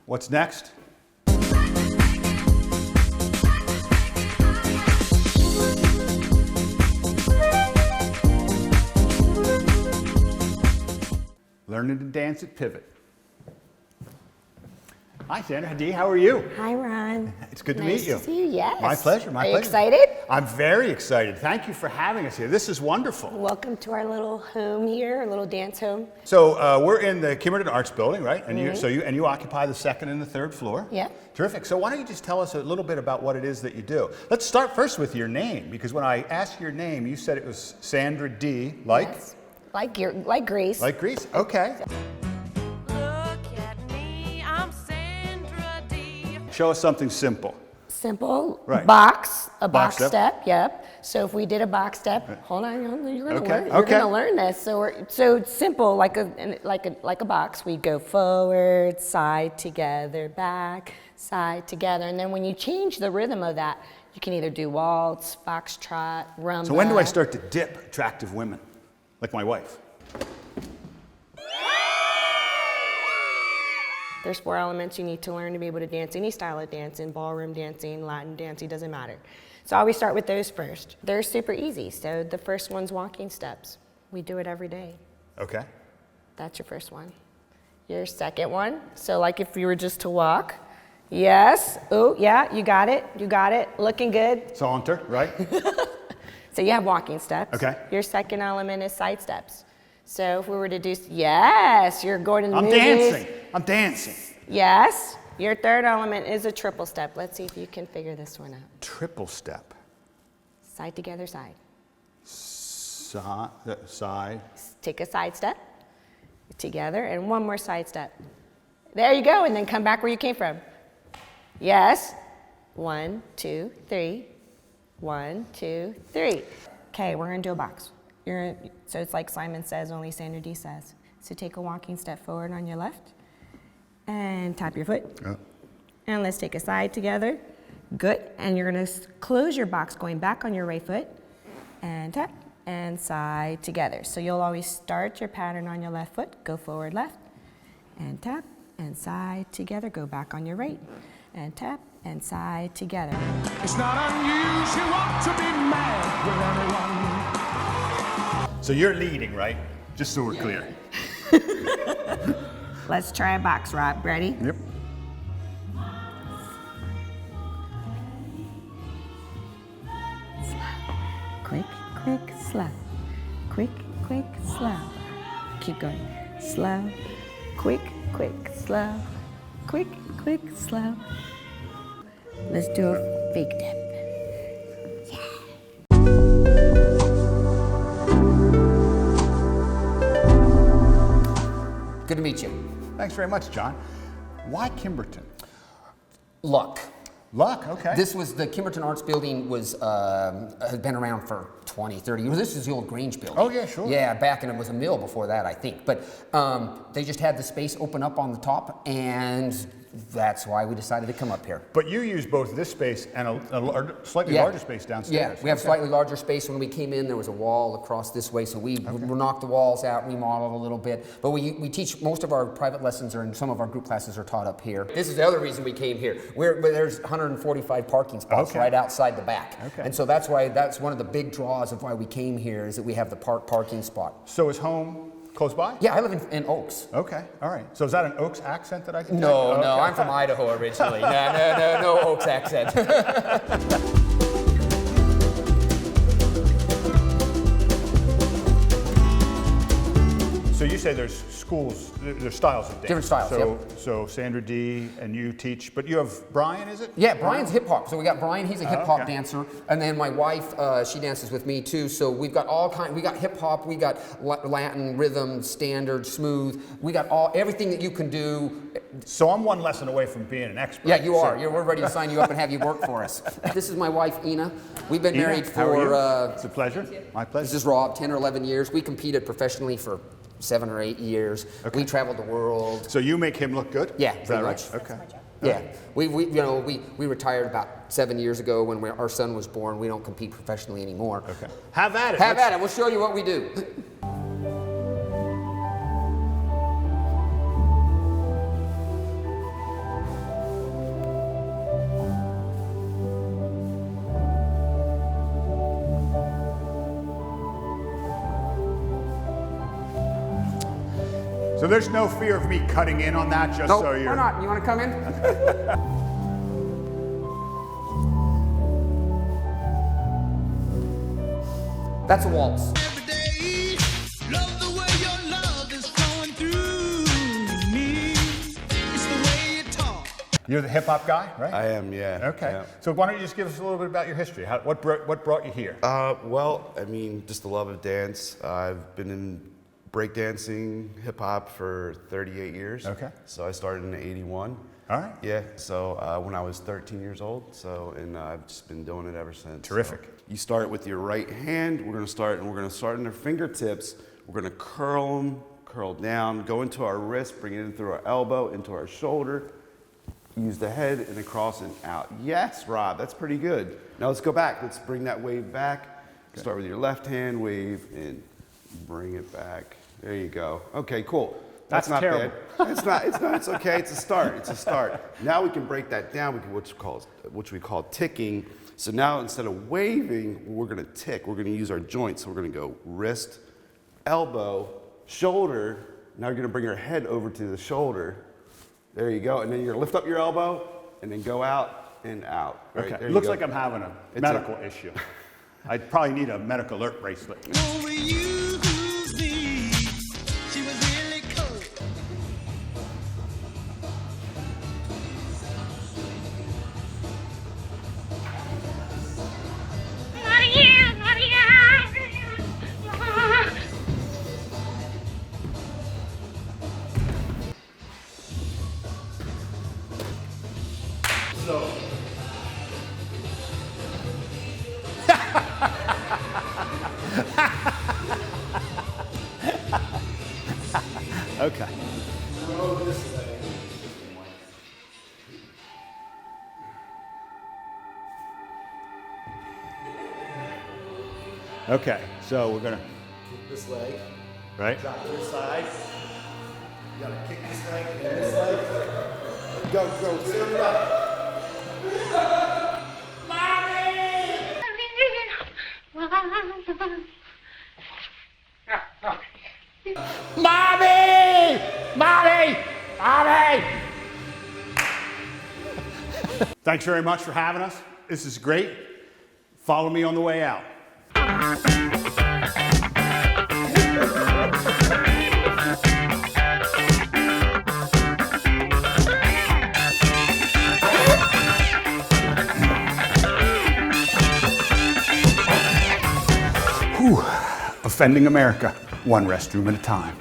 What's next? Learning to dance at Pivot. Hi, Sandra. Dee, how are you? Hi, Ron. It's good to meet you. Nice to see you, yes. My pleasure, my pleasure. Are you excited? I'm very excited. Thank you for having us here. This is wonderful. Welcome to our little home here, a little dance home. So we're in the Kimberton Arts Building, right? And you occupy the second and the third floor. Yeah. Terrific. So why don't you just tell us a little bit about what it is that you do? Let's start first with your name, because when I asked your name, you said it was Sandra D. Like? Yes. Like Grease. Like Grease? Okay. Show us something simple. Simple. Right. A box step. Yep. So if we did a box step, Right. hold on, you're gonna Okay, learn. You're okay. gonna learn this. So it's simple, like a box. We go forward, side together, back, side together, and then when you change the rhythm of that, you can either do waltz, foxtrot, rumba. So when do I start to dip attractive women, like my wife? There's 4 elements you need to learn to be able to dance any style of dancing, ballroom dancing, Latin dancing, doesn't matter. So I always start with those first. They're super easy. So the first one's walking steps. We do it every day. Okay. That's your first one. Your second one, so like if you were just to walk, yes, oh yeah, you got it, looking good. Saunter, right? So you have walking steps. Okay. Your second element is side steps. So if we were to do, yes, you're going to the I'm movies. dancing. Yes. Your third element is a triple step. Let's see if you can figure this one out. Triple step. Side together, side. Side. Take a side step together and one more side step. There you go, and then come back where you came from. Yes. 1, 2, 3. 1, 2, 3. Okay, we're gonna do a box. So it's like Simon says, only Sandra D says. So take a walking step forward on your left and tap your foot. Oh. And let's take a side together. Good. And you're gonna close your box going back on your right foot and tap and side together. So you'll always start your pattern on your left foot, go forward left and tap and side together, go back on your right and tap and side together. It's not unusual to be mad with anyone. So you're leading, right? Just so we're clear. Let's try a box, Rob. Ready? Yep. Quick, quick, slow. Quick, quick, slow. Keep going. Slow. Quick, quick, slow. Quick, quick, slow. Let's do a fake dip. Good to meet you. Thanks very much, John. Why Kimberton? Luck. Luck, okay. This was, the Kimberton Arts Building had been around for 20, 30 years. This is the old Grange building. Oh, yeah, sure. Yeah, back, and it was a mill before that, I think. But they just had the space open up on the top, and that's why we decided to come up here. But you use both this space and a slightly larger space downstairs. Yeah, we have slightly larger space. When we came in, there was a wall across this way, so we knocked the walls out, remodeled a little bit. But we teach, most of our private lessons and some of our group classes are taught up here. This is the other reason we came here. There's 145 parking spots right outside the back. Okay. And so that's one of the big draws of why we came here, is that we have the parking spot. So is home close by? Yeah, I live in Oaks. Okay, all right. So is that an Oaks accent that I can No, take? no, Okay. I'm from Idaho originally. No Oaks accent. So you say there's schools, there's styles of dance. Different styles, So Sandra D and you teach, but you have Brian, is it? Yeah, Brian's hip hop. So we got Brian, he's a hip hop okay. dancer. And then my wife, she dances with me too. So we've got we got hip hop, we got Latin, rhythm, standard, smooth. We got everything that you can do. So I'm one lesson away from being an expert. Yeah, you are. We're ready to sign you up and have you work for us. This is my wife, Ina. We've been married How are you? for, it's a pleasure. My pleasure. this is Robb, 10 or 11 years. We competed professionally for 7 or 8 years. Okay. We traveled the world. So you make him look good? Yeah, Is that pretty right? much. Okay. Yeah, we retired about 7 years ago when our son was born. We don't compete professionally anymore. Okay. Have at it. Have at it. We'll show you what we do. So there's no fear of me cutting in on that, just No, so you're. why not? You want to come in? That's a waltz. Every day, love the way your love is flowing through me. It's the way you talk. You're the hip hop guy, right? I am, yeah. Okay. Yeah. So why don't you just give us a little bit about your history? What brought you here? Well, I mean, just the love of dance. I've been in breakdancing, hip hop for 38 years. Okay. So I started in '81. All right. Yeah. So when I was 13 years old. So and I've just been doing it ever since. Terrific. So you start with your right hand. We're gonna start in our fingertips. We're gonna curl them, curl down, go into our wrist, bring it in through our elbow, into our shoulder. Use the head and across and out. Yes, Rob, that's pretty good. Now let's go back. Let's bring that wave back. Okay. Start with your left hand, wave, and bring it back. There you go. Okay, cool. That's not terrible. bad. It's okay. It's a start. It's a start. Now we can break that down. We can which we call ticking. So now instead of waving, we're gonna tick. We're gonna use our joints. So we're gonna go wrist, elbow, shoulder. Now you're gonna bring your head over to the shoulder. There you go. And then you're gonna lift up your elbow and then go out and out. Right? Okay. There It you looks go. like I'm having a medical issue. I'd probably need a medical alert bracelet. Over you, me. She was really cold. Okay. Okay, so we're gonna Kick this leg. right. Drop to the side. You gotta kick this leg and then this leg. Go, sit on the right. Mommy! Mommy! Mommy! Thanks very much for having us. This is great. Follow me on the way out. Whew. Offending America, one restroom at a time.